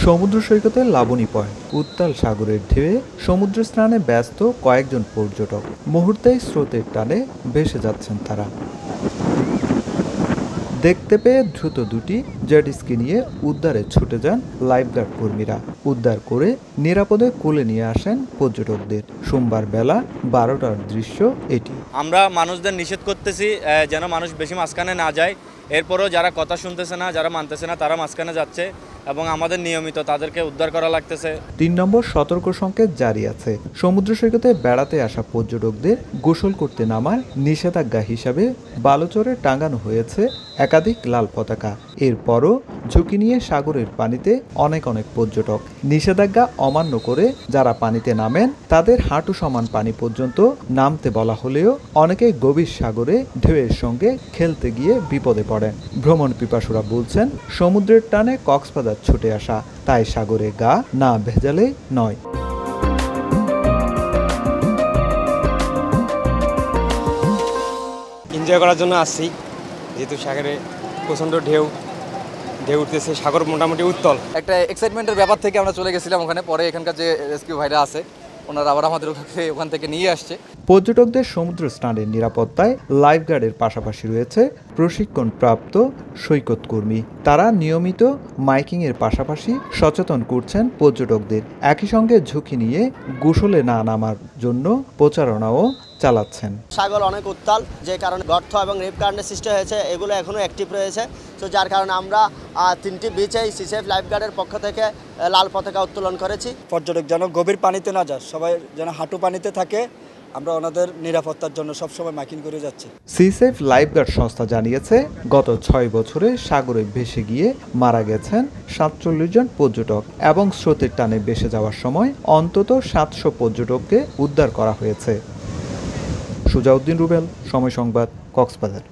সমুদ্র সৈকতের লাবণী পয়েন্ট, উত্তাল সাগরের ঢেউয়ে সমুদ্র স্নানে ব্যস্ত কয়েকজন পর্যটক। মুহূর্তেই স্রোতের টানে ভেসে যাচ্ছেন তারা। দেখতে পেয়ে দ্রুত দুটি জেট স্কি নিয়ে উদ্ধারে ছুটে যান লাইফগার্ড কর্মীরা। উদ্ধার করে নিরাপদে কোলে নিয়ে আসেন পর্যটকদের। সোমবার বেলা 12টার দৃশ্য এটি। আমরা মানুষদের নিষেধ করতেছি যেন মানুষ বেশি মাঝখানে না যায়। এরপরও যারা কথা শুনতেছে না, যারা মানতেছে না, তারা মাঝখানে যাচ্ছে এবং আমাদের নিয়মিত তাদেরকে উদ্ধার করা লাগতেছে। 3 নম্বর সতর্ক সংকেত জারি আছে। সমুদ্র সৈকতে বেড়াতে আসা পর্যটকদের গোসল করতে নামার নিষেধাজ্ঞা হিসাবে বালুচরে টাঙানো হয়েছে একাধিক লাল পতাকা। এরপরও ঝুঁকি নিয়ে সাগরের পানিতে অনেক পর্যটক। নিষেধাজ্ঞা অমান্য করে যারা পানিতে নামেন তাদের হাঁটু সমান পানি পর্যন্ত নামতে বলা হলেও অনেকেই গভীর সাগরে ঢেউয়ের সঙ্গে খেলতে গিয়ে বিপদে পড়েন। ভ্রমণ পিপাসুরা বলছেন, সমুদ্রের টানে কক্সবাজার ছুটে আসা, তাই সাগরে গা না ভেজালেই নয়। এনজয় করার জন্য আসছি, যেহেতু সাগরে প্রচণ্ড ঢেউ উঠতেছে, সাগর মোটামুটি উত্তল। একটা এক্সাইটমেন্টের ব্যাপার থেকে আমরা চলে গেছিলাম ওখানে। পরে এখানকার যে রেস্কিউ ভাইরা আছে ওনারা আবার আমাদের ওখান থেকে নিয়ে আসছে। পর্যটকদের সমুদ্র স্নানের নিরাপত্তায় লাইফগার্ডের পাশাপাশি রয়েছে প্রশিক্ষণপ্রাপ্ত সৈকত কর্মী। তারা নিয়মিত মাইকিংয়ের পাশাপাশি সচেতন করছেন পর্যটকদের। একই সঙ্গে ঝুঁকি নিয়ে গোসলে না নামার জন্য প্রচারণাও চালাচ্ছেন। সাগর অনেক উত্তাল, যে কারণে গর্ত এবং রিপ কারেন্টের সৃষ্টি হয়েছে, এগুলো এখনও অ্যাক্টিভ রয়েছে। তো যার কারণে আমরা 3টি বিচেই সিসেফ লাইফগার্ডের পক্ষ থেকে লাল পতাকা উত্তোলন করেছি। পর্যটক যেন গভীর পানিতে না যায়, সবাই যেন হাঁটু পানিতে থাকে, আমরা ওনাদের নিরাপত্তার জন্য সবসময় মাইকিং করে যাচ্ছি। সিসেফ লাইফগার্ড সংস্থা জানিয়েছে, গত 6 বছরে সাগরে ভেসে গিয়ে মারা গেছেন 47 জন পর্যটক এবং স্রোতের টানে ভেসে যাওয়ার সময় অন্তত 700 পর্যটককে উদ্ধার করা হয়েছে। সুজাউদ্দিন রুবেল, সময় সংবাদ, কক্সবাজার।